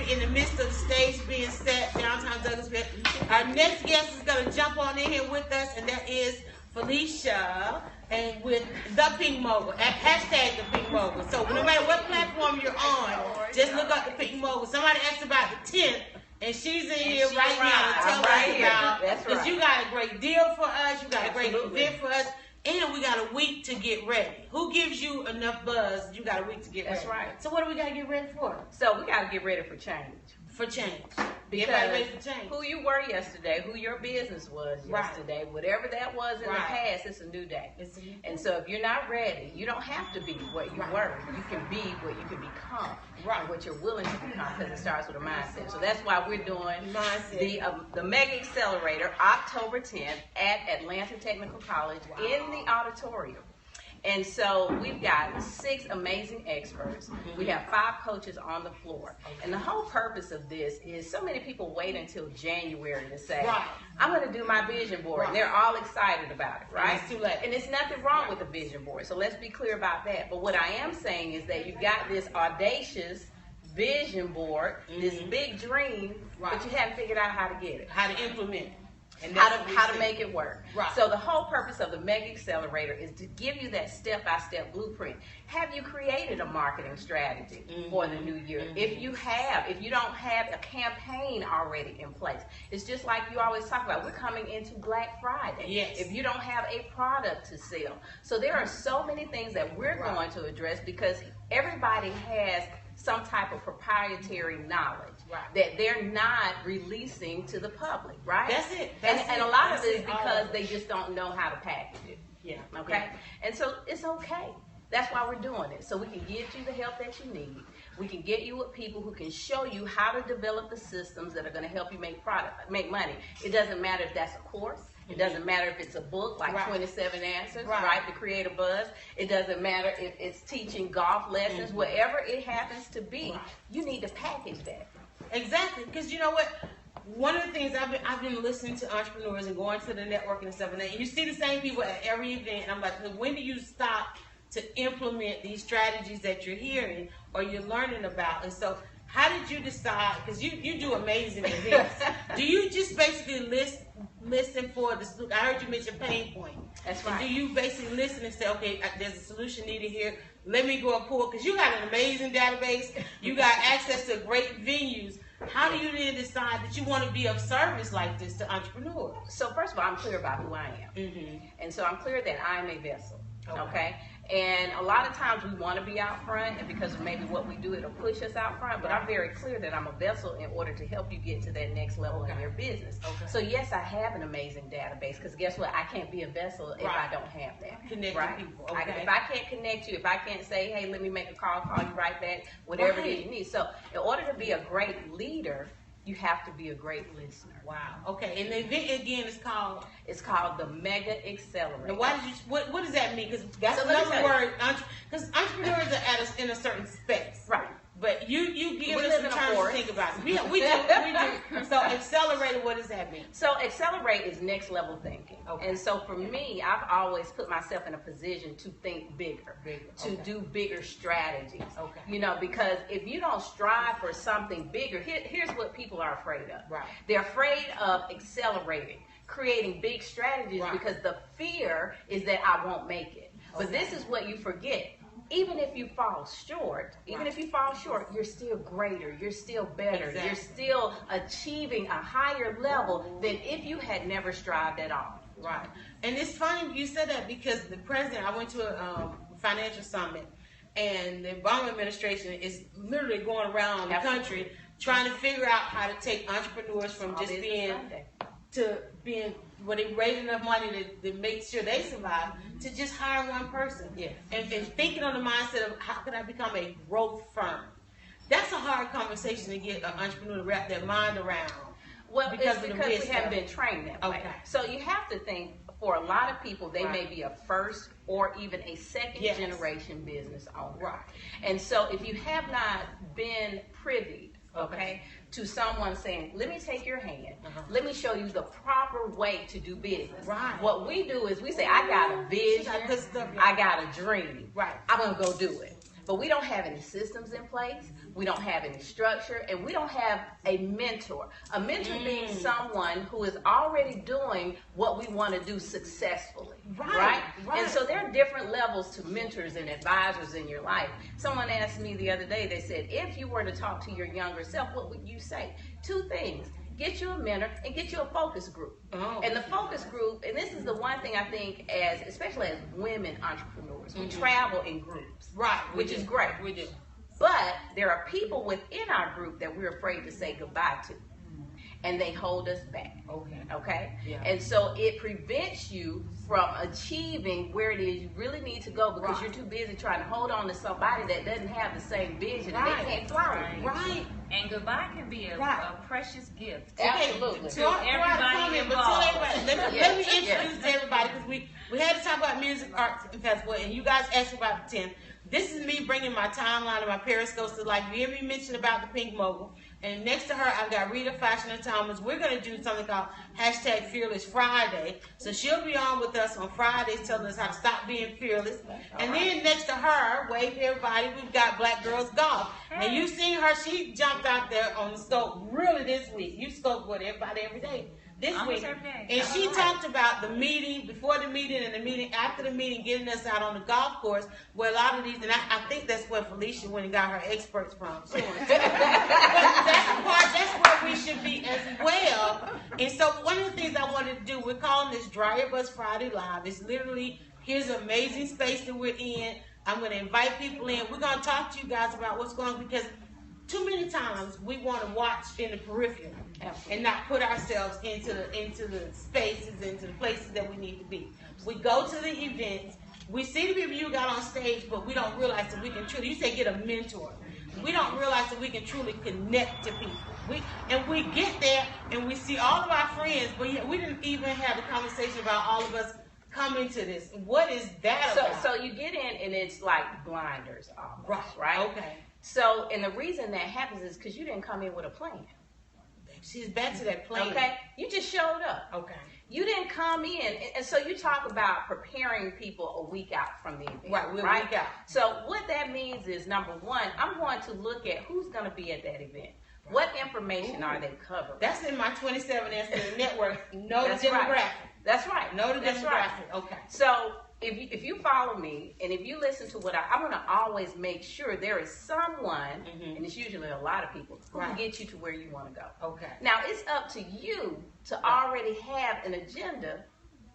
in the midst of the stage being set downtown Douglasville. Our next guest is going to jump on in here with us, and that is Felicia, and with the Pink Mogul, hashtag the Pink Mogul. So no matter what platform you're on, just look up the Pink Mogul. Somebody asked about the 10th, and she's in here right now to tell us about, because you got a great deal for us, you got a great event for us, and we got a week to get ready. Who gives you enough buzz? You got a week to get ready. That's right. So what do we got to get ready for? So we got to get ready for change. For change. Because ready for change. Who you were yesterday, who your business was yesterday, whatever that was in the past, it's a new day. And so if you're not ready, you don't have to be what you were. You can be what you can become. Right. What you're willing to become, because it starts with a mindset. So that's why we're doing the Mega Accelerator October 10th at Atlanta Technical College in the auditorium. And so we've got 6 amazing experts. We have 5 coaches on the floor. And the whole purpose of this is so many people wait until January to say, I'm going to do my vision board. And they're all excited about it, right? It's too late. And it's nothing wrong with the vision board. So let's be clear about that. But what I am saying is that you've got this audacious vision board, this big dream, but you haven't figured out how to get it. How to implement it. And how to make it work. So the whole purpose of the Mega Accelerator is to give you that step-by-step blueprint. Have you created a marketing strategy for the new year? If you don't have a campaign already in place, it's just like you always talk about, we're coming into Black Friday. If you don't have a product to sell. So there are so many things that we're going to address, because everybody has some type of proprietary knowledge that they're not releasing to the public, right? That's it. And a lot of it is because they just don't know how to package it. And so it's okay. That's why we're doing it. So we can get you the help that you need. We can get you with people who can show you how to develop the systems that are going to help you make money. It doesn't matter if that's a course. It doesn't matter if it's a book like 27 Answers, to create a buzz. It doesn't matter if it's teaching golf lessons. Whatever it happens to be, you need to package that. Exactly, because you know what? One of the things I've been listening to entrepreneurs and going to the networking and stuff, and you see the same people at every event, and I'm like, when do you stop to implement these strategies that you're hearing or you're learning about? And so how did you decide, because you do amazing events, do you just basically listen for the solution? I heard you mention pain point. That's right. And do you basically listen and say, okay, there's a solution needed here, let me go and pull, because you got an amazing database, you got access to great venues. How do you then decide that you want to be of service like this to entrepreneurs? So first of all, I'm clear about who I am. And so I'm clear that I'm a vessel, okay? And a lot of times we want to be out front, and because of maybe what we do, it'll push us out front. But I'm very clear that I'm a vessel in order to help you get to that next level in your business. So yes, I have an amazing database, because guess what? I can't be a vessel if I don't have that. Connecting people. If I can't connect you, if I can't say, hey, let me make a call you right back, whatever it is you need. So in order to be a great leader, you have to be a great listener. Wow. Okay. And the event again is called? It's called the Mega Accelerator. Now, what does that mean? Because that's another word. Because entrepreneurs are in a certain space. Right. But you give us some time to think about it. We do. So accelerator, what does that mean? So accelerate is next level thinking. And so for me, I've always put myself in a position to think bigger. To do bigger strategies. You know, because if you don't strive for something bigger, here's what people are afraid of. They're afraid of accelerating, creating big strategies, because the fear is that I won't make it. But this is what you forget. Even if you fall short, you're still greater, you're still better, you're still achieving a higher level than if you had never strived at all. And it's funny you said that, because the president, I went to a financial summit, and the Obama administration is literally going around the country trying to figure out how to take entrepreneurs from just being to being, where they raise enough money to make sure they survive, to just hire one person. And thinking on the mindset of how can I become a growth firm. That's a hard conversation to get an entrepreneur to wrap their mind around. Well, because we haven't been trained that way. So you have to think, for a lot of people, they may be a first or even a second generation business owner. And so if you have not been privy, to someone saying, let me take your hand, let me show you the proper way to do business. What we do is we say, I got a vision, I got a dream, I'm going to go do it. But we don't have any systems in place. We don't have any structure, and we don't have a mentor. A mentor being someone who is already doing what we want to do successfully, right? And so there are different levels to mentors and advisors in your life. Someone asked me the other day, they said, if you were to talk to your younger self, what would you say? 2 things. Get you a mentor and get you a focus group. And the focus group, and this is the one thing I think, as especially as women entrepreneurs, we travel in groups, which is great. We do. But there are people within our group that we're afraid to say goodbye to. And they hold us back. Okay? Yeah. And so it prevents you from achieving where it is you really need to go, because you're too busy trying to hold on to somebody that doesn't have the same vision and they can't fly with you. And goodbye can be a precious gift. Absolutely. To everybody involved. Let me introduce everybody, because we had to talk about Music Arts Festival, and you guys asked about the 10th. This is me bringing my timeline and my periscopes to life. You hear me mention about the Pink Mogul. And next to her, I've got Rita Fasina Thomas. We're going to do something called #Fearless Friday. So she'll be on with us on Fridays telling us how to stop being fearless. And then next to her, wave to everybody, we've got Black Girls Golf. And you've seen her. She jumped out there on the scope really this week. You scope with everybody every day. This week, and she talked about the meeting, before the meeting and the meeting after the meeting, getting us out on the golf course, where a lot of these, and I think that's where Felicia went and got her experts from. But that's where we should be as well. And so one of the things I wanted to do, we're calling this DryerBuzz Friday Live. It's literally, here's an amazing space that we're in. I'm going to invite people in. We're going to talk to you guys about what's going on, because too many times we want to watch in the periphery and not put ourselves into the spaces, into the places that we need to be. We go to the events, we see the people you got on stage, but we don't realize that we can truly, you say get a mentor. We don't realize that we can truly connect to people. We get there and we see all of our friends, but yet we didn't even have the conversation about all of us coming to this. What is that about? So you get in and it's like blinders almost, right? Okay. So, and the reason that happens is because you didn't come in with a plan. She's back to that plan. Okay? You just showed up. Okay. You didn't come in. And so you talk about preparing people a week out from the event. Right, we're a week out. So what that means is, number one, I'm going to look at who's going to be at that event. What information are they covering? That's in my 27 Answers Network. Know the demographic. Right. That's right. Know the demographic. Right. Okay. So if you follow me and if you listen to what I'm going to always make sure there is someone, and it's usually a lot of people, who can get you to where you want to go. Okay. Now it's up to you to already have an agenda,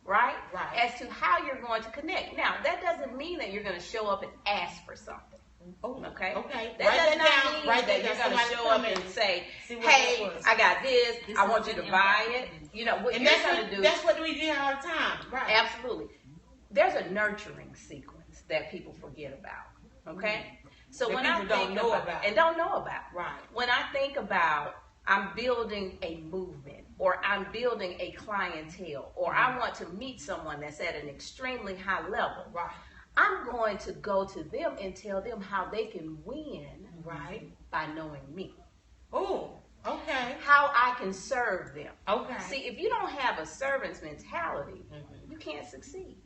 right? As to how you're going to connect. Now that doesn't mean that you're going to show up and ask for something. Okay. That does not mean that you're going to show up and say, "Hey, I got this. I want you to buy it." You know what you're going to do. That's what we do all the time. Right. Absolutely. There's a nurturing sequence that people forget about. Okay. So when I don't know about, right. When I think about, I'm building a movement, or I'm building a clientele, or I want to meet someone that's at an extremely high level. Right. I'm going to go to them and tell them how they can win by knowing me. Oh, okay. How I can serve them. Okay. See, if you don't have a servant's mentality, you can't succeed.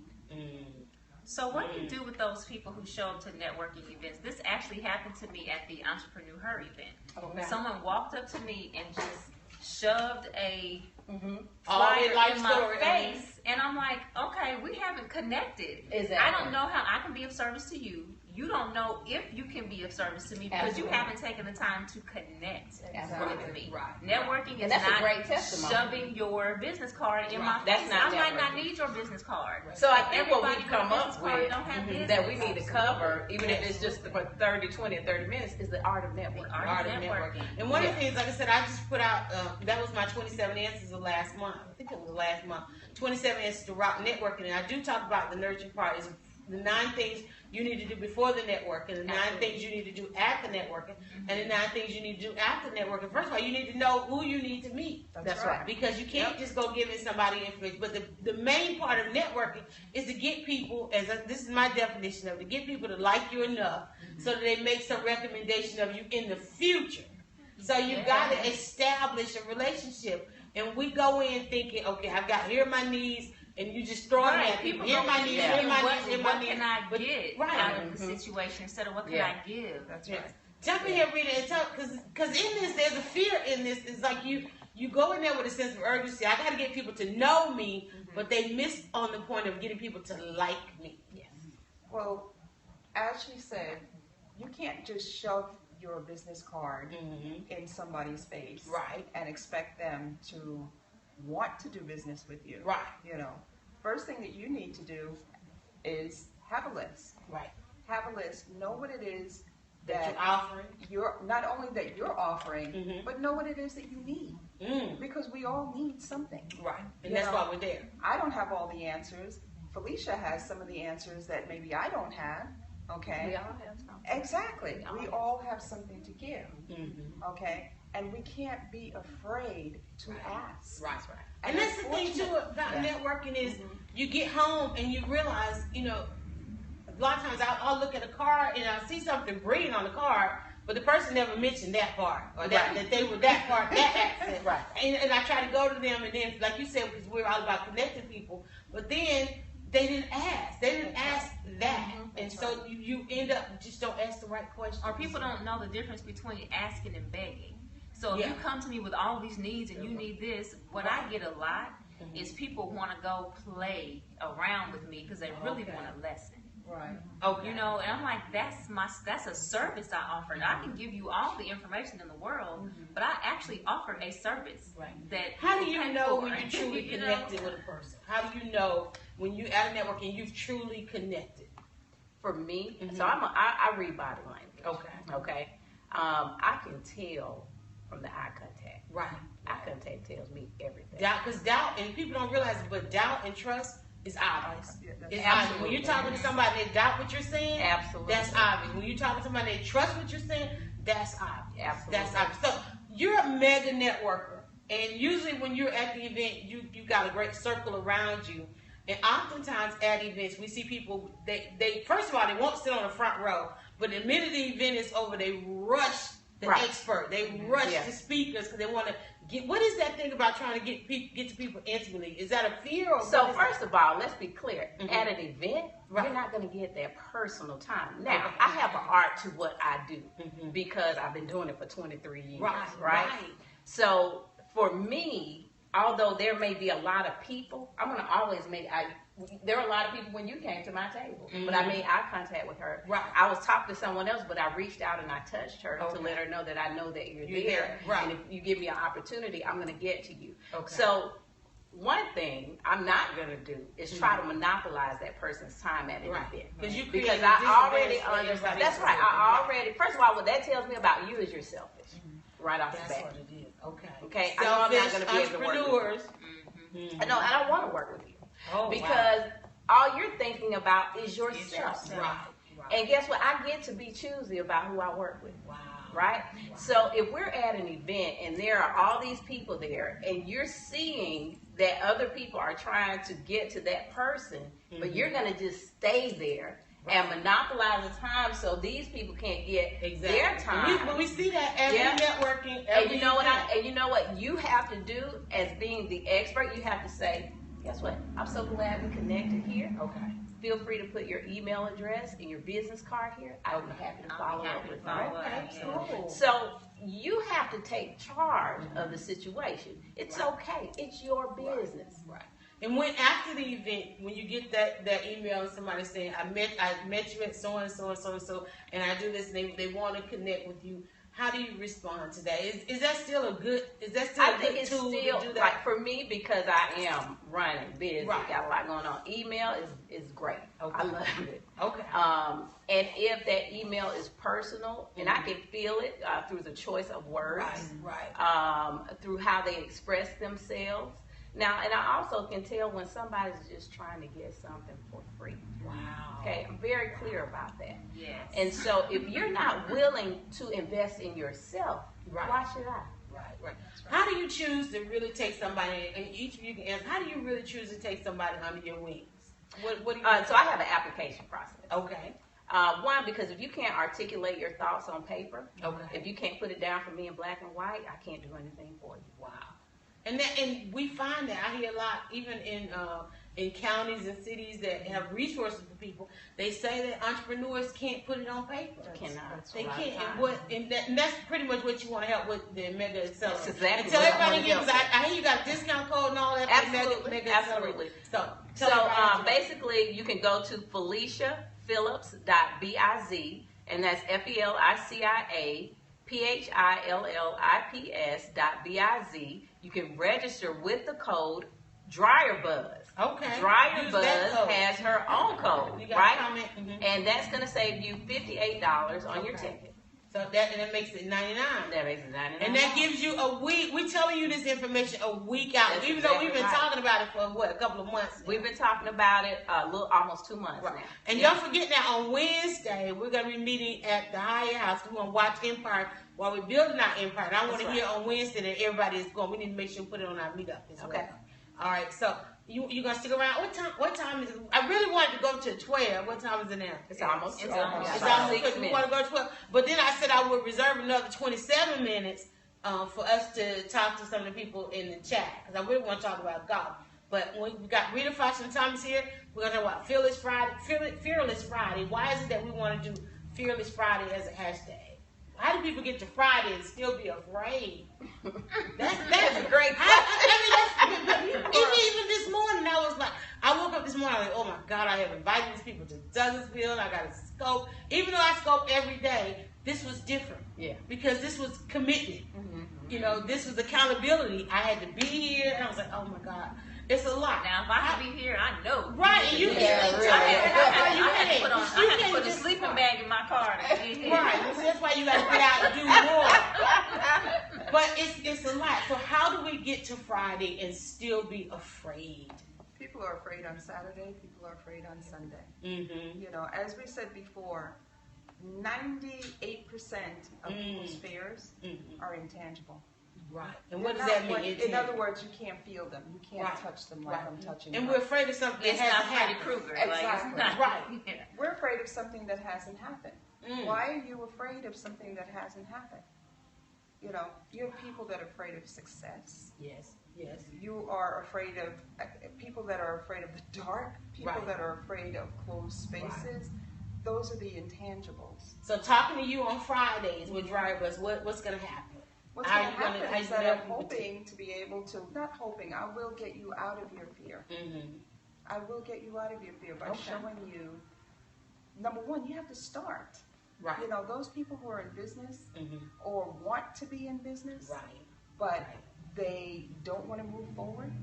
So what do you do with those people who show up to networking events? This actually happened to me at the Entrepreneur Her event. Okay. Someone walked up to me and just shoved a flyer in my face, and I'm like, okay, we haven't connected. Exactly. I don't know how I can be of service to you. You don't know if you can be of service to me because you haven't taken the time to connect with me. Right. Networking is not a great testimony. Shoving your business card in my face. I might not need your business card. So I think what we come up with that we need to cover, even if it's just for 30, 20, or 30 minutes, is the art of networking. Art of networking. And one of the things, like I said, I just put out, that was my 27 Answers of last month. I think it was last month. 27 Answers to Rock Networking. And I do talk about the nurturing part. Is the 9 things you need to do before the networking, the 9 things you need to do after networking, and the 9 things you need to do after networking. First of all, you need to know who you need to meet. That's right. Because you can't just go giving somebody information. But the main part of networking is to get people, this is my definition of it, to get people to like you enough so that they make some recommendation of you in the future. So you've got to establish a relationship. And we go in thinking, okay, here are my needs. And you just throw them at people. Here my needs, here my needs, here my needs. What can I get out of the situation instead of what can I give? That's right. Jump in here, Rita, and tell, because in this, there's a fear in this. It's like you go in there with a sense of urgency. I got to get people to know me, but they miss on the point of getting people to like me. Yes. Well, as she said, you can't just shove your business card in somebody's face, right, and expect them to want to do business with you, right. You know, first thing that you need to do is have a list, right. Have a list. Know what it is that you're offering. You're not only that you're offering, but know what it is that you need. Because we all need something. Right. And that's why we're there. I don't have all the answers. Felicia has some of the answers that maybe I don't have. Okay. We all have something. Exactly. We all have something to give. Okay. And we can't be afraid to ask. Right. And that's the thing too about networking is you get home and you realize, you know, a lot of times I'll look at a card and I'll see something brilliant on the card, but the person never mentioned that part or that they were that part, that accent. Right. And I try to go to them, and then, like you said, because we're all about connecting people, but then they didn't ask. They didn't ask that. And so you end up just don't ask the right question. Or people don't know the difference between asking and begging. So if you come to me with all these needs and you need this, what I get a lot is people want to go play around with me because they really want a lesson. Right. Okay. You know, and I'm like, that's a service I offer. And I can give you all the information in the world, but I actually offer a service. Right. That how do you know when you're truly connected with a person? How do you know when you're at a network and you've truly connected? For me, so I read body language. Okay. I can tell from the eye contact. Right. Eye contact tells me everything. Because doubt, and people don't realize it, but doubt and trust is obvious. It's Absolutely. obvious. When you're talking to somebody that doubt what you're saying, Absolutely. that's obvious. When you're talking to somebody that trust what you're saying, that's obvious. Absolutely. That's obvious. So you're a mega networker, and usually when you're at the event, you got a great circle around you. And oftentimes at events, we see people, they first of all, they won't sit on the front row, but the minute the event is over, they rush the expert. They rush the speakers because they want to get. What is that thing about trying to get to people intimately? Is that a fear? Or so first of all, let's be clear. At an event, you're not going to get that personal time. Now, I have an art to what I do because I've been doing it for 23 years. Right. So for me, although there may be a lot of people, I'm going to always there are a lot of people when you came to my table, but I made eye contact with her. Right. I was talking to someone else, but I reached out and I touched her to let her know that I know that you're there. Right. And if you give me an opportunity, I'm going to get to you. Okay. So one thing I'm not going to do is try to monopolize that person's time at an event. Because I already understand. That's right. First of all, what that tells me about you is you're selfish. Right off the bat. That's what it is. Okay. I know I'm not going to be able to work with you. No, I don't want to work with you. Because all you're thinking about is yourself. Right. And guess what? I get to be choosy about who I work with. Wow. Right? So if we're at an event and there are all these people there and you're seeing that other people are trying to get to that person, but you're going to just stay there and monopolize the time so these people can't get their time. But we see that every networking, and you know what you have to do as being the expert, you have to say, guess what? I'm so glad we connected here. Okay. Feel free to put your email address and your business card here. I'll be happy to follow up with you. Cool. So you have to take charge of the situation. It's okay. It's your business. Right. And when after the event, when you get that email and somebody saying, I met you at so and so and so and so, and I do this, and they want to connect with you. How do you respond to that? Is that still a good? Is that still a good tool to do that? Like for me, because I am running busy, got a lot going on. Email is great. I love it. Okay. And if that email is personal, and I can feel it through the choice of words, through how they express themselves. Now, and I also can tell when somebody's just trying to get something for free. Wow. Okay, I'm very clear about that. Yes. And so if you're not willing to invest in yourself, why should I? Right. How do you choose to really take somebody, and each of you can answer, how do you really choose to take somebody under your wings? What do you so I have an application process. Okay. One, because if you can't articulate your thoughts on paper, if you can't put it down for me in black and white, I can't do anything for you. Wow. And we find that I hear a lot, even in in counties and cities that have resources for people, they say that entrepreneurs can't put it on paper. They can't. And that's pretty much what you want to help with the Mega Accelerator. That's exactly. And tell everybody again, because I hear you got a discount code and all that. Absolutely. Absolutely. So basically, you can go to FeliciaPhillips.biz, and that's FeliciaPhillips.biz. You can register with the code DryerBuzz. Okay. DryerBuzz has her own code, right? Mm-hmm. And that's going to save you $58 on your ticket. So that makes it $99. That makes it $99. And that gives you a week. We're telling you this information a week out, That's even exactly though we've been talking about it for a couple of months. We've been talking about it almost 2 months now. And don't forget now, on Wednesday we're going to be meeting at the Hyatt House. We're going to watch Empire while we're building our Empire. And I want to hear on Wednesday that everybody is going. We need to make sure we put it on our meetup as well. All right. So you're going to stick around. What time is it? I really wanted to go to TUOIA. What time is it now? It's almost 6 We want to go to 12. But then I said I would reserve another 27 minutes for us to talk to some of the people in the chat, because I really want to talk about golf. But we got Rita Fasina Thomas here. We're going to talk about Fearless Friday. Why is it that we want to do Fearless Friday as a hashtag? How do people get to Friday and still be afraid? That's a great question. Even this morning, I was like, I woke up this morning, I was like, oh my God, I have invited these people to Douglasville. I got to scope. Even though I scope every day, this was different. Yeah. Because this was commitment. You know, this was accountability. I had to be here, and I was like, oh my God. It's a lot. Now, if I can be here, I know. Right, and you can't. I had to put a sleeping bag in my car. Right, so that's why you got to get out and do more. But it's a lot. So how do we get to Friday and still be afraid? People are afraid on Saturday. People are afraid on Sunday. Mm-hmm. You know, as we said before, 98% of people's fears are intangible. Right. And what does that mean? In other words, you can't feel them. You can't touch them like I'm touching them. And we're afraid of something that hasn't happened. Krueger. Exactly. Right. We're afraid of something that hasn't happened. Why are you afraid of something that hasn't happened? You know, you have people that are afraid of success. Yes. You are afraid of people that are afraid of the dark, people that are afraid of closed spaces. Those are the intangibles. So talking to you on Fridays with DryerBuzz, what's going to happen? What's going to happen is that I'm hoping to be able to, not hoping, I will get you out of your fear. I will get you out of your fear by showing you, number one, you have to start. Right. You know, those people who are in business or want to be in business, but they don't want to move forward,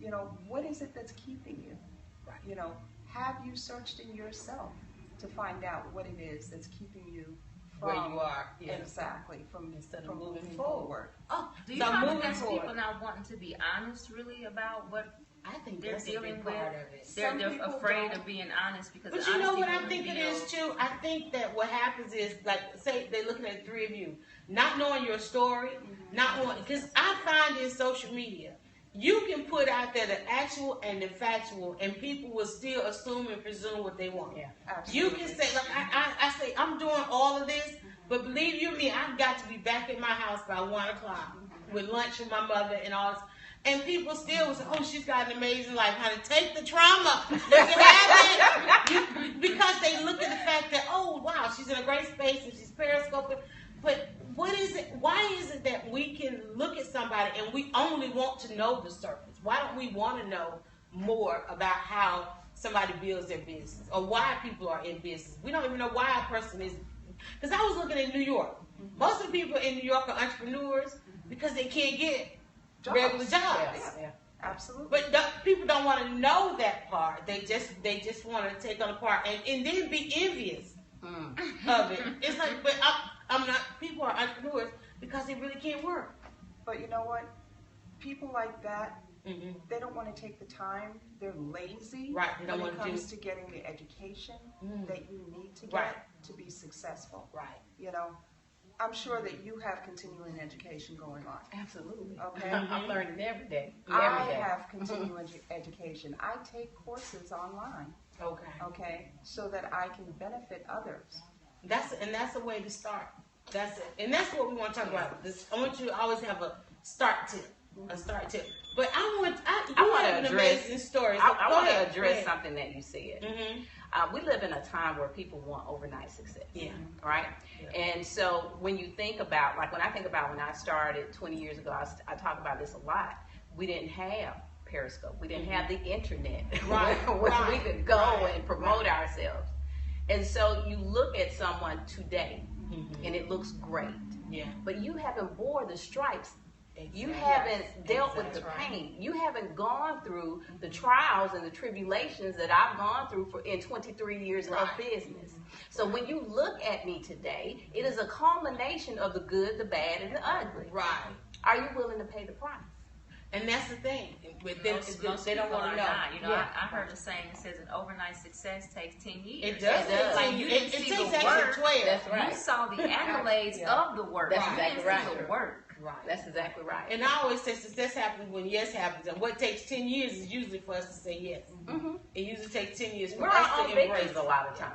you know, what is it that's keeping you? Right. You know, have you searched in yourself to find out what it is that's keeping you where you are, exactly, from moving forward. Oh, do you find that people not wanting to be honest, really, about what I think they're dealing with? They're afraid of being honest because. But you know what I think it is too. I think that what happens is, like, say they're looking at the three of you, not knowing your story, not knowing, because I find in social media, you can put out there the actual and the factual, and people will still assume and presume what they want. Yeah, absolutely. You can say, like, I say, I'm doing all of this, but believe you me, I've got to be back at my house by 1 o'clock with lunch with my mother and all this. And people still will say, oh, she's got an amazing life. Honey, take the trauma. You can have it. Because they look at the fact that, oh, wow, she's in a great space and she's periscoping. But what is it? Why is it that we can look at somebody and we only want to know the surface? Why don't we want to know more about how somebody builds their business or why people are in business? We don't even know why a person is. Because I was looking at New York. Most of the people in New York are entrepreneurs because they can't get regular jobs. Yeah. Absolutely. But people don't want to know that part. They just want to take on the part and then be envious of it. It's like, but I'm not. People are entrepreneurs because they really can't work. But you know what? People like that, they don't want to take the time. They're lazy. Right. They don't when want it comes to getting the education that you need to get to be successful. Right. You know, I'm sure that you have continuing education going on. Absolutely. Okay. I'm learning every day. I have continuing education. I take courses online. Okay. So that I can benefit others. That's a way to start. That's it. And that's what we want to talk about. I want you to always have a start tip. start to. But I want to address amazing stories. I want to address something that you said. Mm-hmm. We live in a time where people want overnight success. Yeah. Right? Yeah. And so when you think about, like when I think about when I started 20 years ago, I talk about this a lot. We didn't have Periscope. We didn't have the internet where we could go and promote ourselves. And so you look at someone today and it looks great. Yeah. But you haven't bore the stripes. Exactly. You haven't dealt with the pain. You haven't gone through the trials and the tribulations that I've gone through in 23 years of business. So when you look at me today, it is a culmination of the good, the bad, and the ugly. Right. Are you willing to pay the price? And that's the thing. But Most they don't want to know. not. You know, I heard a saying that says an overnight success takes 10 years. It does. Like you didn't see the work. 12. That's right. You saw the accolades of the work. That's You exactly didn't see right. the work. Right. That's exactly right. And I always say success happens when yes happens. And what takes 10 years is usually for us to say yes. Mm-hmm. It usually takes 10 years for We're us our to own embrace victims a lot of times.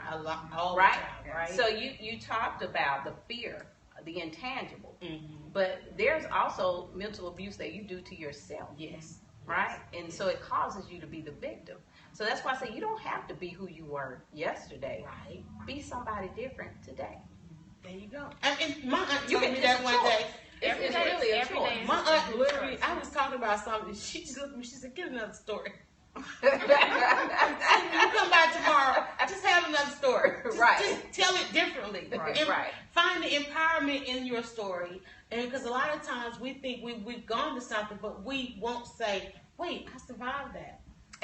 All Right? the time, right? So you talked about the fear, the intangible. Mm-hmm. But there's also mental abuse that you do to yourself. Yes. Right? And so it causes you to be the victim. So that's why I say you don't have to be who you were yesterday. Right. Be somebody different today. There you go. I mean, my aunt You told can me do that it one choice. day. It's really a every choice. day is My a aunt different literally, choice. I was talking about something. She just looked at me. She said, "Get another story. Right. You come by tomorrow. Just have another story. Just tell it differently. Right. Find the empowerment in your story. And because a lot of times we think we've gone to something, but we won't say, "Wait, I survived that.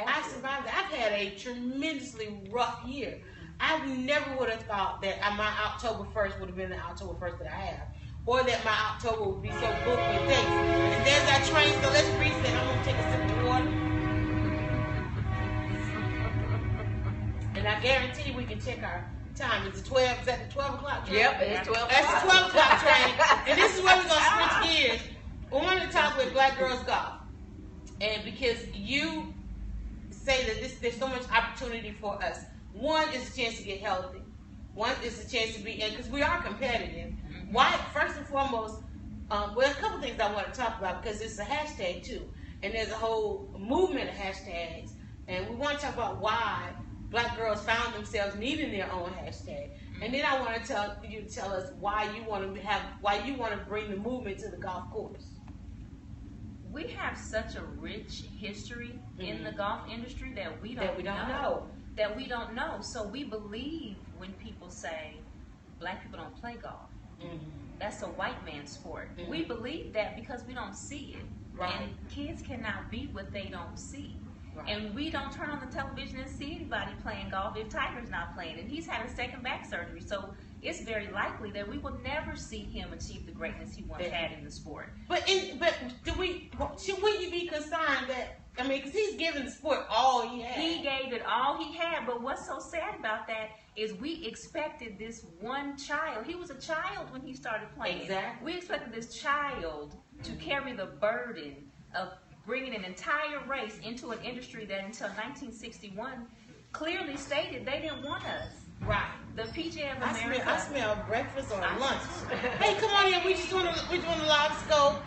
I survived that. I've had a tremendously rough year. I never would have thought that my October 1st would have been the October 1st that I have, or that my October would be so booked with dates." And there's that train, so let's reset. I'm going to take a sip of water. And I guarantee we can check our time. Is it 12? Is that the 12 o'clock train? Yep, it's 12 That's o'clock. the 12 o'clock train. And this is where we're going to switch gears. We want to talk with Black Girls Golf. And because you say that there's so much opportunity for us. One is a chance to get healthy. One is a chance to be in, because we are competitive. Why? First and foremost, well, a couple things I want to talk about, because it's a hashtag too. And there's a whole movement of hashtags. And we want to talk about why Black girls found themselves needing their own hashtag. And then I want to tell us why you want to bring the movement to the golf course. We have such a rich history in the golf industry that we don't know. So we believe when people say Black people don't play golf. That's a white man's sport. We believe that because we don't see it. Right. And kids cannot be what they don't see. Right. And we don't turn on the television and see anybody playing golf if Tiger's not playing. And he's had a second back surgery. So it's very likely that we will never see him achieve the greatness he once had in the sport. But should we be concerned that, I mean, because he's given the sport all he had. He gave it all he had, but what's so sad about that is we expected this one child. He was a child when he started playing. Exactly. We expected this child to carry the burden of bringing an entire race into an industry that until 1961 clearly stated they didn't want us. Right. The PGA of America. I smell breakfast or lunch. Hey, come on in. We're doing a live scope.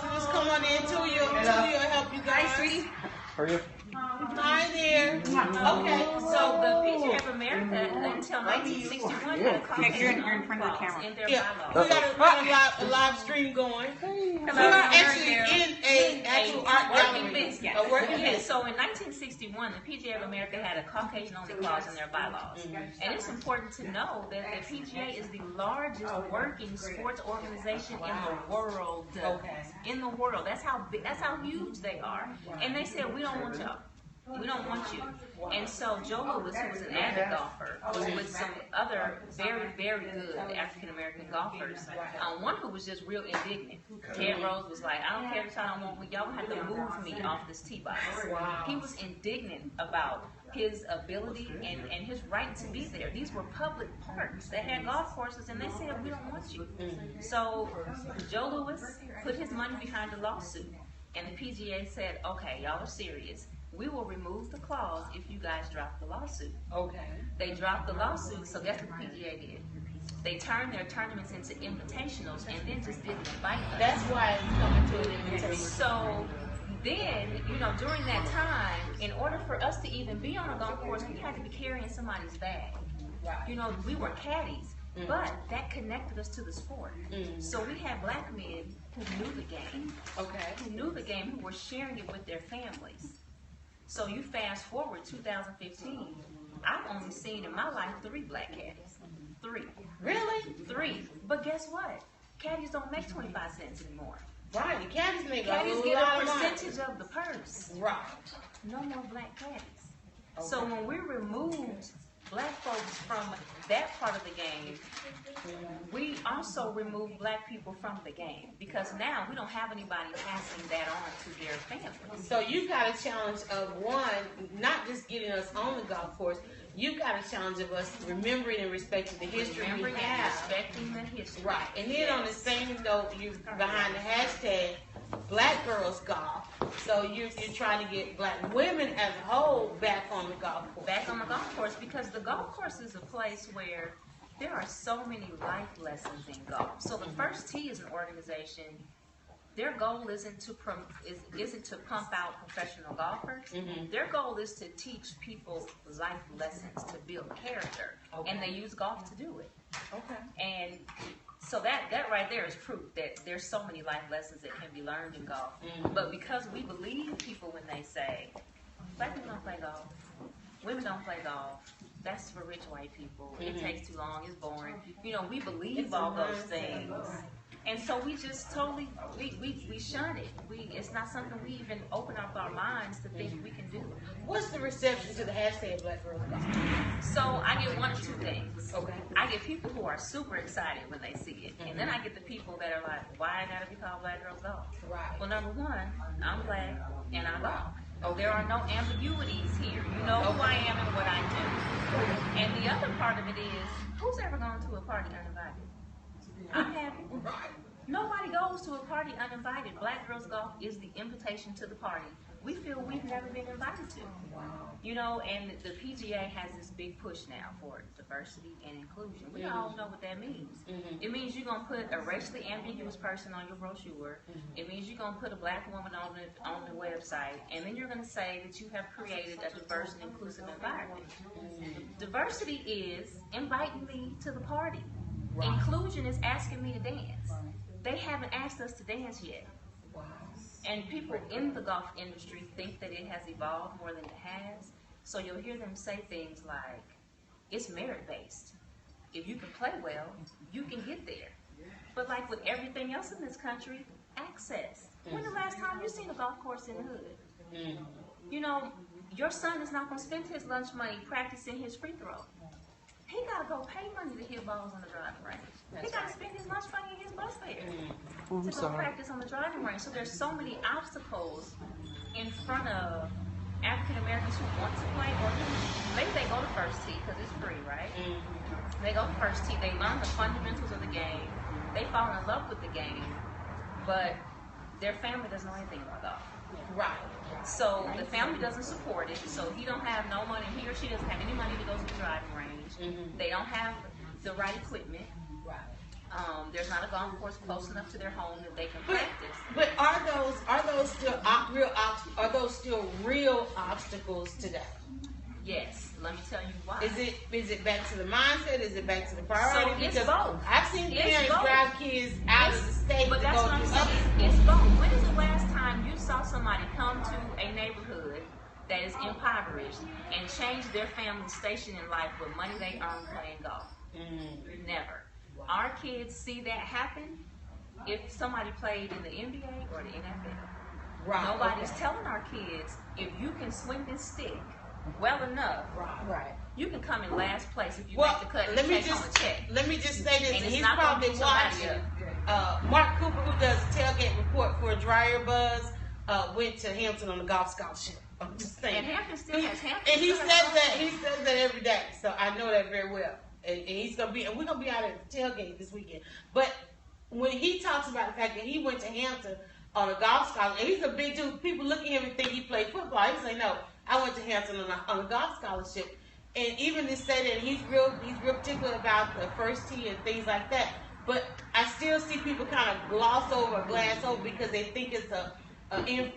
So just come on in. TUOIA will help you guys. Hi, sweetie. How are you? Hi there. Okay, So the PGA of America until 1961 had a Caucasian clause in their bylaws. we got a live stream going. We are actually in an actual art gallery. A working business. So in 1961, the PGA of America had a Caucasian-only clause in their bylaws. And it's important to know that the PGA is the largest working sports organization in the world. In the world. That's how huge they are. And they said, we don't want y'all. We don't want you. And so Joe Lewis, who was an avid golfer, was with some other very, very good African-American golfers. One who was just real indignant. Ted Rose was like, I don't care if y'all don't want me. Y'all have to move me off this tee box. He was indignant about his ability and his right to be there. These were public parks that had golf courses, and they said, we don't want you. So Joe Lewis put his money behind the lawsuit. And the PGA said, okay, y'all are serious. We will remove the clause if you guys drop the lawsuit. Okay. They dropped the lawsuit, so guess what the PGA did? they turned their tournaments into invitationals and then just didn't invite us. That's why it's coming to an invitation. So then, you know, during that time, in order for us to even be on a golf course, we had to be carrying somebody's bag. Right. You know, we were caddies, but that connected us to the sport. So we had black men who knew the game. Okay. Who knew the game, who were sharing it with their families. So you fast forward 2015, I've only seen in my life 3 black caddies. 3. Really? 3. But guess what? Caddies don't make 25 cents anymore. Right. The caddies make Caddies a get lot a of money. percentage of the purse. Right. No more black caddies. Okay. So when we removed black folks from that part of the game, we also removed black people from the game, because now we don't have anybody passing that on to their families. So you got a challenge of one, not just getting us on the golf course. You got a challenge of us remembering and respecting the history we Remembering and have. respecting the history. Right. And then on the same note, you behind the hashtag Black Girls Golf. So you're trying to get black women as a whole back on the golf course. Back on the golf course, because the golf course is a place where there are so many life lessons in golf. So the First Tee is an organization. Their goal isn't to pump out professional golfers. Their goal is to teach people life lessons, to build character, and they use golf to do it. Okay. And so that right there is proof that there's so many life lessons that can be learned in golf. But because we believe people when they say, black people don't play golf, women don't play golf, that's for rich white people, it takes too long, it's boring. You know, we believe all those things. And so we just totally, we shun it. It's not something we even open up our minds to think we can do. What's the reception to the hashtag Black Girls Golf? So I get one of 2 things. Okay. I get people who are super excited when they see it. And then I get the people that are like, why I gotta be called Black Girls Golf? Right. Well, number one, I'm black and I golf. Oh, there are no ambiguities here. You know who I am and what I do. And the other part of it is, who's ever gone to a party uninvited? I'm happy. Right. Nobody goes to a party uninvited. Black Girls Golf is the invitation to the party. We feel we've never been invited to. Wow. You know, and the PGA has this big push now for diversity and inclusion. We all know what that means. It means you're gonna put a racially ambiguous person on your brochure. It means you're gonna put a black woman on the website, and then you're gonna say that you have created a diverse and inclusive environment. Diversity is inviting me to the party. Right. Inclusion is asking me to dance. They haven't asked us to dance yet. Wow. And people in the golf industry think that it has evolved more than it has. So you'll hear them say things like, it's merit-based. If you can play well, you can get there. But like with everything else in this country, access. When the last time you seen a golf course in the hood? You know, your son is not going to spend his lunch money practicing his free throw. He got to go pay money to hit balls on the driving range. He got to spend his lunch money in his bus fare to go practice on the driving range. So there's so many obstacles in front of African Americans who want to play, or maybe they go to First Tee because it's free, right? They go to First Tee, they learn the fundamentals of the game, they fall in love with the game, but their family doesn't know anything about golf. Right. So the family doesn't support it, so he don't have no money, he or she doesn't have any money to go to the driving range. They don't have the right equipment. Right. There's not a golf course close enough to their home that they can practice. But are those still real obstacles today? Yes. Let me tell you why. Is it back to the mindset? Is it back to the priority? So it's both. I've seen parents drive kids out of the state but to that's go what I'm to saying. other It's both. When is the last time you saw somebody come to a neighborhood that is impoverished and change their family's station in life with money they earn playing golf? Never. Our kids see that happen if somebody played in the NBA or the NFL. Right. Nobody's telling our kids, if you can swing this stick well enough, Right. you can come in last place if you make the cut and take home a check. Let me just say this, And and it's he's not gonna probably beat somebody watching. Mark Cooper, who does the tailgate report for DryerBuzz, went to Hampton on a golf scholarship. I'm just saying. And Hampton still has Hampton. And he still says has that every day, so I know that very well. And he's gonna be, and we're gonna be out at the tailgate this weekend. But when he talks about the fact that he went to Hampton on a golf scholarship, and he's a big dude, people look at him and think he played football. He's like, no, I went to Hampton on a golf scholarship. And even to say that he's real particular about the first tee and things like that. But I still see people kind of gloss over, glance over, because they think it's a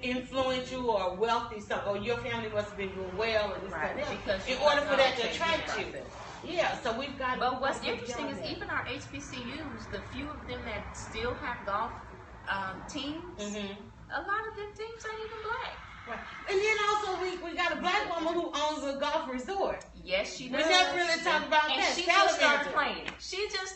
influential or wealthy stuff. Or your family must have been doing well, and this and that. Because in order for that to attract you. Yeah, so we've got. But what's interesting is even our HBCUs, the few of them that still have golf teams, a lot of them teams ain't even black. Right. And then also we got a black woman who owns a golf resort. Yes, she does. We never really talked about and that. She just started playing. She just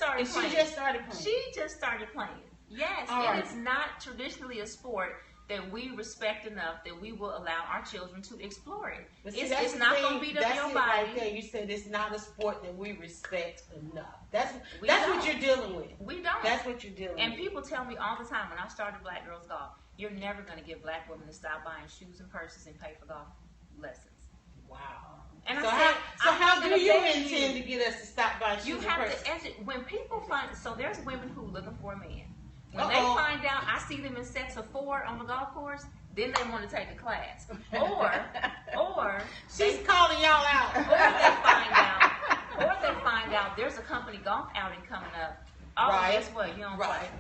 started playing. Yes, it is not traditionally a sport that we respect enough that we will allow our children to explore it. It's not going to beat up your body. Right there. You said it's not a sport that we respect enough. That's what you're dealing with. We don't. That's what you're dealing with. And people tell me all the time when I started Black Girls Golf, you're never going to get black women to stop buying shoes and purses and pay for golf lessons. Wow. And so how do you intend to get us to stop buying shoes and purses? You have to, when people find, so there's women who are looking for a man. When they find out, I see them in sets of 4 on the golf course, then they want to take a class. Or she's calling y'all out. Or they find out there's a company golf outing coming up. Oh, guess what? You don't play.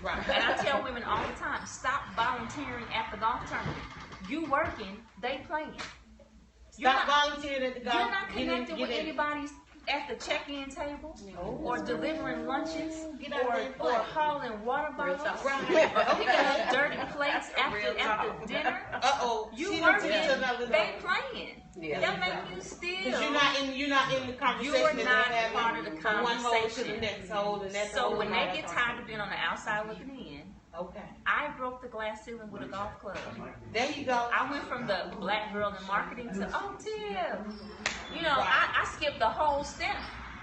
Right. And I tell women all the time, stop volunteering at the golf tournament. You working, they playing. Stop volunteering at the golf. You're not connected with anybody at the check-in table, or delivering lunches, or hauling water bottles, picking up dirty plates after dinner. You working, they playing. They'll make you steal. Because you're not in the conversation. You're not part of the conversation. One hole to the next hole, and that's so when they get tired of being on the outside looking in, I broke the glass ceiling with a golf club. There you go. I went from the black girl in marketing to, Tim. You know, I skipped the whole step.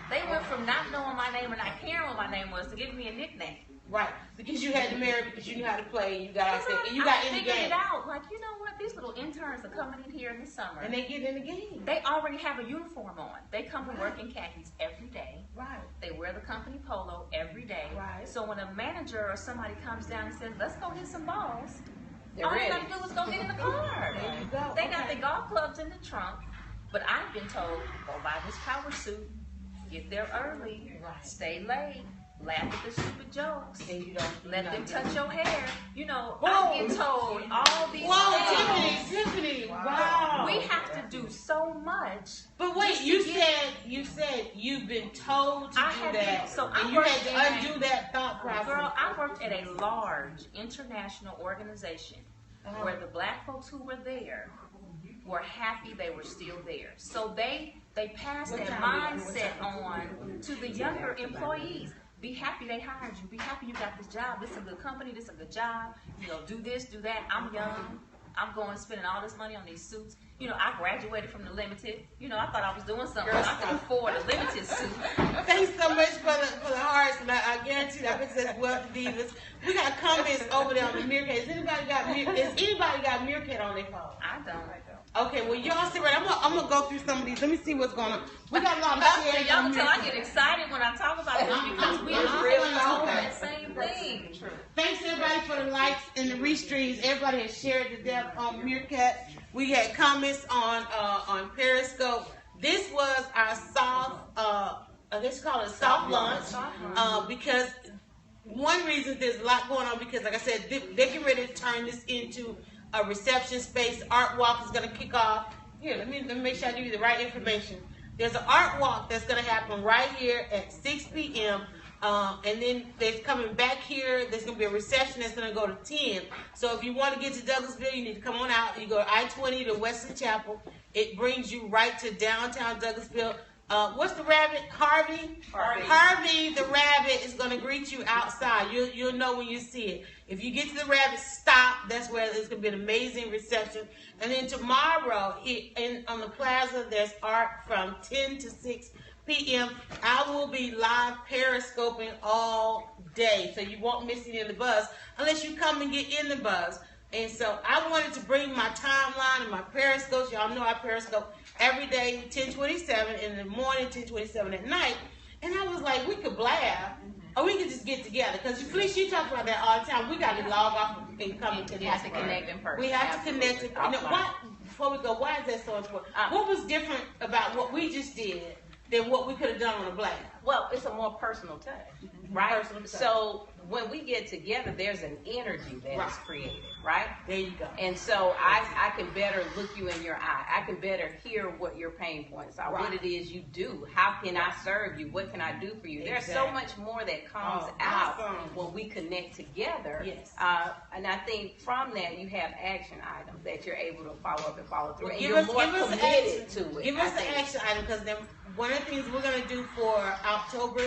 They went from not knowing my name and not caring what my name was to giving me a nickname. Right. Because you had to marry, because you knew how to play, and you got out there, and you got in the game. I figured it out. Like, you know what? These little interns are coming in here in the summer. And they get in the game. They already have a uniform on. They come to work in khakis every day. Right. They wear the company polo every day. Right. So when a manager or somebody comes down and says, let's go hit some balls, they're all ready. they got to do is go get in the car. There you go. They got the golf clubs in the trunk. But I've been told, go buy this power suit, get there early, stay late, laugh at the stupid jokes, and you don't let them touch your hair. You know, I get told all these things. Tiffany, wow. We have to do so much. But wait, you said you've been told to do that, and you had to undo that thought process. Girl, I worked at a large international organization where the black folks who were there were happy they were still there. So they passed that mindset on to the younger employees. Be happy they hired you. Be happy you got this job. This is a good company. This is a good job. You know, do this, do that. I'm young. I'm going spending all this money on these suits. You know, I graduated from the limited. You know, I thought I was doing something. I could afford a limited suit. Thanks so much for the hearts, and I guarantee that it says Wealth Divas. We got comments over there on the Meerkat. Has anybody got Meerkat on their phone? I don't. Okay, well y'all sit right. I'm gonna go through some of these. Let me see what's going on. We got a lot of shares. Y'all can tell I get excited when I talk about this because we are really told that same thing. Thanks everybody for the likes and the restreams. Everybody has shared to death on Meerkat. We had comments on Periscope. This was our soft, let's call it soft launch, because one reason there's a lot going on, because like I said, they're getting ready to turn this into a reception space. Art walk is going to kick off. Here, let me make sure I give you the right information. There's an art walk that's going to happen right here at 6 p.m. And then there's coming back here. There's going to be a reception that's going to go to 10. So if you want to get to Douglasville, you need to come on out. You go to I-20 to Western Chapel. It brings you right to downtown Douglasville. What's the rabbit? Harvey? Harvey the rabbit is going to greet you outside. You'll know when you see it. If you get to the rabbit, stop. That's where there's going to be an amazing reception. And then tomorrow on the plaza, there's art from 10 to 6 p.m. I will be live periscoping all day. So you won't miss any of the buzz unless you come and get in the buzz. And so I wanted to bring my timeline and my periscopes. Y'all know I periscope every day, 10:27 in the morning, 10:27 at night. And I was like, we could blab, or we could just get together. Because Felicia, you talk about that all the time. We got to log off and come and connect. We have to connect in person. We have to connect. before we go, why is that so important? What was different about what we just did than what we could have done on a black? Well, it's a more personal touch, right? Personal touch. So when we get together, there's an energy that is created, right? There you go. And so I can better look you in your eye. I can better hear what your pain points are, what it is you do. How can I serve you? What can I do for you? There's so much more that comes out when we connect together. Yes. And I think from that, you have action items that you're able to follow up and follow through. Well, and you're more committed to it. Give us the action item, because then one of the things we're going to do for October,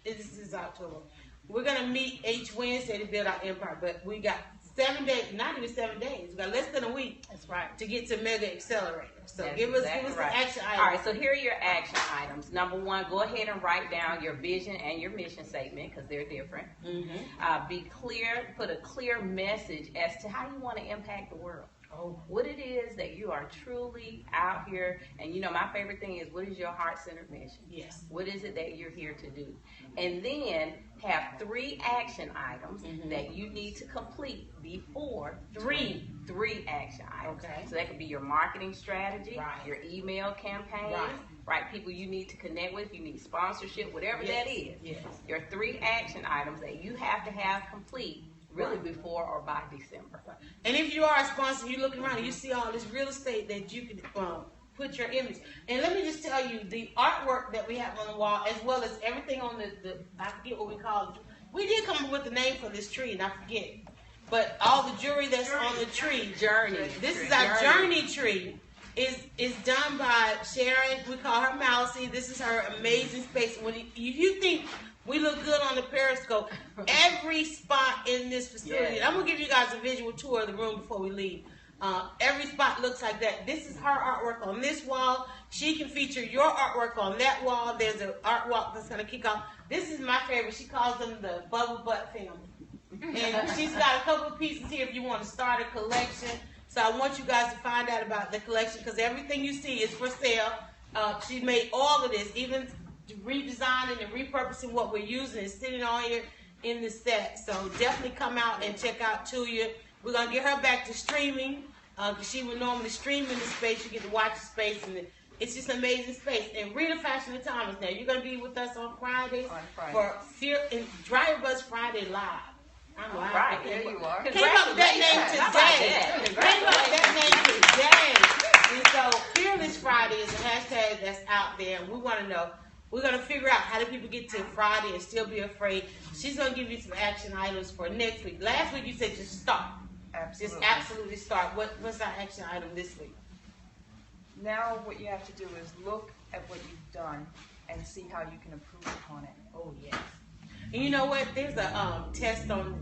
this is October, we're going to meet each Wednesday to build our empire, but we got 7 days, not even 7 days, we got less than a week. That's right. To get to Mega Accelerator. So That's give us exactly the action items. All right, so here are your action items. Number one, go ahead and write down your vision and your mission statement, because they're different. Be clear, put a clear message as to how you want to impact the world. What it is that you are truly out here, and you know, my favorite thing is, what is your heart-centered mission? Yes. What is it that you're here to do? And then have 3 action items that you need to complete before three action items. Okay. So that could be your marketing strategy, your email campaign, right? People you need to connect with, you need sponsorship, whatever that is. Yes. Your 3 action items that you have to have complete really before or by December. And if you are a sponsor, you're looking around and you see all this real estate that you can put your image. And let me just tell you, the artwork that we have on the wall, as well as everything on the I forget what we call it. We did come up with the name for this tree, and I forget. But all the jewelry that's on the tree, this is our journey tree, is done by Sharon. We call her Mousy. This is her amazing space. When you think we look good on the Periscope, every spot in this facility, and I'm going to give you guys a visual tour of the room before we leave. Every spot looks like that. This is her artwork on this wall. She can feature your artwork on that wall. There's an art walk that's going to kick off. This is my favorite. She calls them the bubble butt film. And she's got a couple of pieces here if you want to start a collection. So I want you guys to find out about the collection, because everything you see is for sale. She made all of this, even redesigning and repurposing what we're using, is sitting on here in the set. So definitely come out and check out TUOIA. We're going to get her back to streaming, because she would normally stream in the space. You get to watch the space, and it's just an amazing space. And Rita Fasina Thomas, now you're going to be with us on Fridays for DryerBuzz Friday Live. I'm live. Right, there you are. Came up with that name today. Came up with that name today. And so Fearless Friday is a hashtag that's out there, and we want to know. We're going to figure out how do people get to Friday and still be afraid. She's going to give you some action items for next week. Last week you said just start. Absolutely. Just absolutely start. What's our action item this week? Now what you have to do is look at what you've done and see how you can improve upon it. Oh, yes. And you know what? There's a test on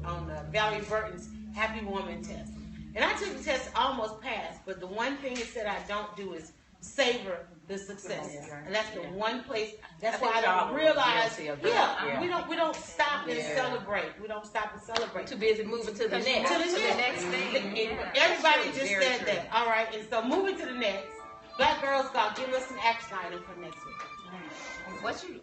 Valerie Burton's Happy Woman test. And I took the test, almost passed, but the one thing it said I don't do is savor the success. And that's the one place, that's why I don't realize, we don't stop and celebrate. We don't stop and celebrate. Too busy moving to the next. To the next thing. Everybody just said that. All right, and so moving to the next, Black Girl Scout, give us an action item for next week.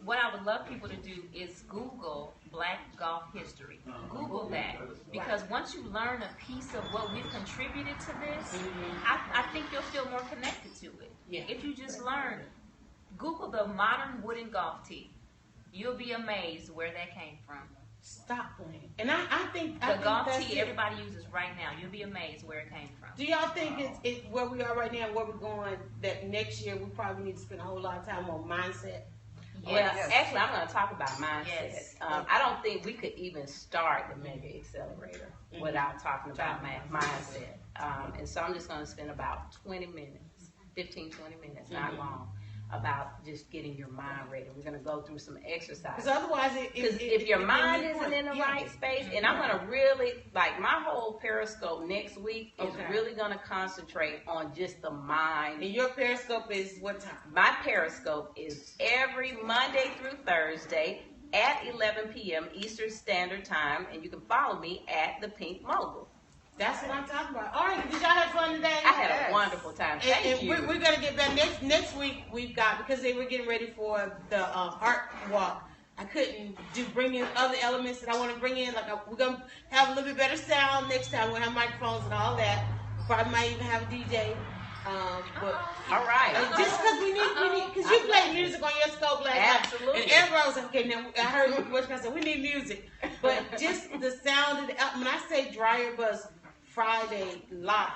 What I would love people to do is Google Black Golf History. Google that, because once you learn a piece of what we've contributed to this, I think you'll feel more connected to it. Yeah. If you just learn, Google the modern wooden golf tee. You'll be amazed where that came from. Stop playing. And I think the golf tee everybody uses right now. You'll be amazed where it came from. Do y'all think it's where we are right now, where we're going, that next year we probably need to spend a whole lot of time on mindset? Well, actually, I'm going to talk about mindset. I don't think we could even start the Mega Accelerator without talking about mindset. And so I'm just going to spend about 20 minutes, 15, 20 minutes, not long, about just getting your mind ready. We're going to go through some exercises. Because otherwise, if your mind isn't in the right space, and I'm going to really, like, my whole Periscope next week is really going to concentrate on just the mind. And your Periscope is what time? My Periscope is every Monday through Thursday at 11 p.m. Eastern Standard Time, and you can follow me at the Pink Mogul. That's what I'm talking about. All right, did y'all have fun today? I had a wonderful time. Thank you. We're going to get back next week. We've got, because they were getting ready for the art walk, I couldn't bring in other elements that I want to bring in. We're going to have a little bit better sound next time. We're going to have microphones and all that. Probably might even have a DJ. But all right. Just because we need, because you played music on your scope last night. Absolutely. And everybody was like, okay, now I heard what you said, we need music. But just the sound of the, when I say DryerBuzz Friday live,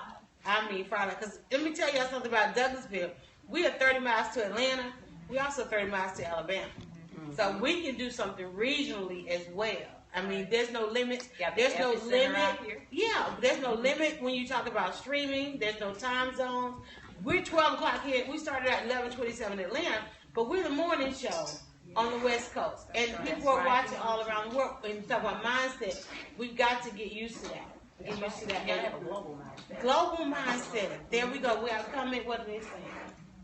I mean Friday, because let me tell y'all something about Douglasville. We are 30 miles to Atlanta. We also 30 miles to Alabama. So we can do something regionally as well. I mean, there's no limit. There's no limit. Yeah, there's no limit when you talk about streaming. There's no time zones. We're 12 o'clock here. We started at 11:27 in Atlanta, but we're the morning show on the West Coast. And people are watching all around the world. And talk about mindset, we've got to get used to that. Get used to that. Have a global mindset. Global mindset. There we go. We have a comment. What are they saying?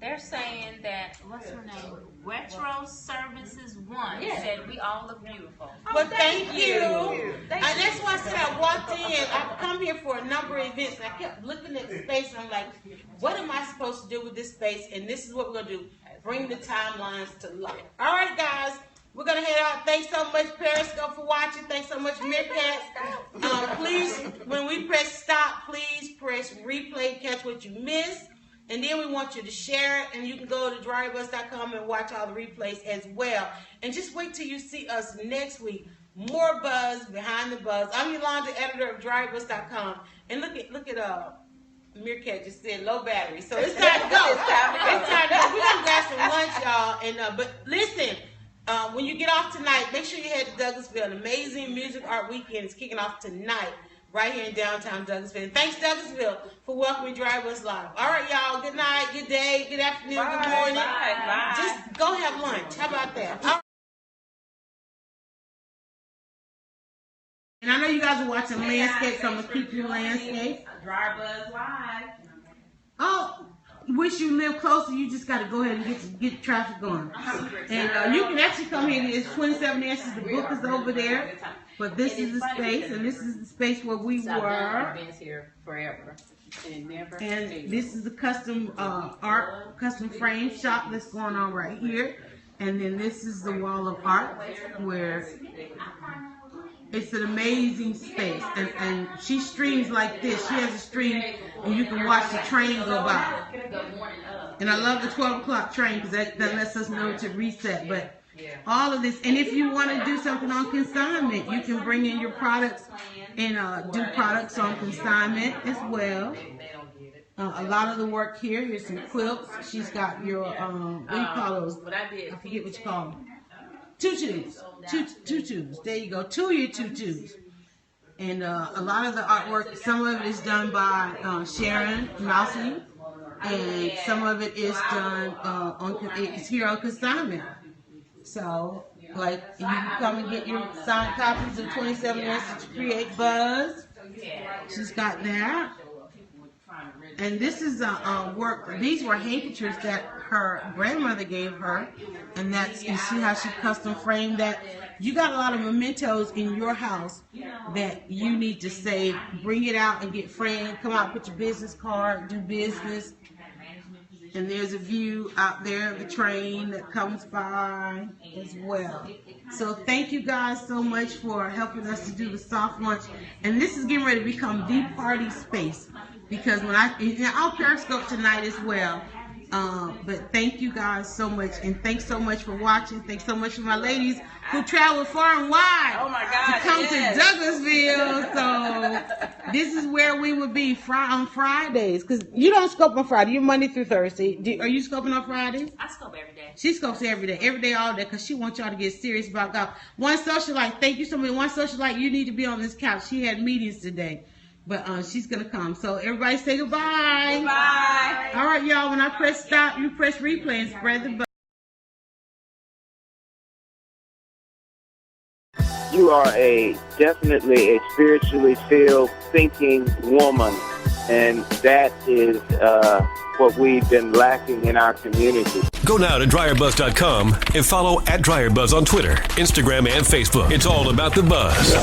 They're saying that, what's her name? Retro Services 1 said we all look beautiful. Well, thank you. And that's why I said I walked in. I've come here for a number of events, and I kept looking at the space, and I'm like, what am I supposed to do with this space? And this is what we're going to do. Bring the timelines to life. All right, guys. We're going to head out. Thanks so much, Periscope, for watching. Thanks so much, Meerkat. Please, when we press stop, please press replay, catch what you missed. And then we want you to share it, and you can go to DryerBuzz.com and watch all the replays as well. And just wait till you see us next week. More buzz behind the buzz. I'm Yolanda, editor of DryerBuzz.com. And look at Meerkat just said low battery. So it's time to go. It's time to go. We're gonna grab some lunch, y'all. And but listen, when you get off tonight, make sure you head to Douglasville. An amazing music art weekend is kicking off tonight. Right here in downtown Douglasville. Thanks, Douglasville, for welcoming DryerBuzzLive. All right, y'all. Good night, good day, good afternoon, good morning. Bye. Just go have lunch. How about that? All right. And I know you guys are watching landscapes. I'm going to keep your landscape. DryerBuzzLive. Oh, wish you lived closer. You just got to go ahead and get traffic going. And you can actually come here. It's 27 inches. The book is over there. But this is the space, and this is the space where we were. Been here forever. And this is the custom art, custom frame shop that's going on right here. And then this is the wall of art where it's an amazing space. And she streams like this. She has a stream, and you can watch the train go by. And I love the 12 o'clock train because that lets us know to reset. But all of this, and if you want to do something on consignment, you can bring in your products and do products on consignment as well. A lot of the work here, here's some quilts. She's got your, what do you call those? I forget what you call them. Tutus. Tutus. There you go. TUOIA tutus. And a lot of the artwork, some of it is done by Sharon Mousy, and some of it is done it's here on consignment. So, like, you can come and get your signed copies of 27 Lessons to Create Buzz. She's got that. And this is work. These were handkerchiefs that her grandmother gave her. And that's, you see how she custom framed that. You got a lot of mementos in your house that you need to save. Bring it out and get framed. Come out, put your business card, do business. And there's a view out there of the train that comes by as well. So thank you guys so much for helping us to do the soft launch. And this is getting ready to become the party space. Because when I'll Periscope tonight as well. But thank you guys so much. And thanks so much for watching. Thanks so much for my ladies who travel far and wide to come to Douglasville. So this is where we would be on Fridays. Because you don't scope on Friday. You're Monday through Thursday. Are you scoping on Fridays? I scope every day. She scopes every day, all day, because she wants y'all to get serious about golf. One socialite, thank you so much. One socialite, you need to be on this couch. She had meetings today. But she's going to come. So everybody say goodbye. Goodbye. All right, y'all. When I press stop, you press replay and spread the buzz. You are definitely a spiritually filled, thinking woman. And that is what we've been lacking in our community. Go now to DryerBuzz.com and follow @DryerBuzz on Twitter, Instagram, and Facebook. It's all about the buzz.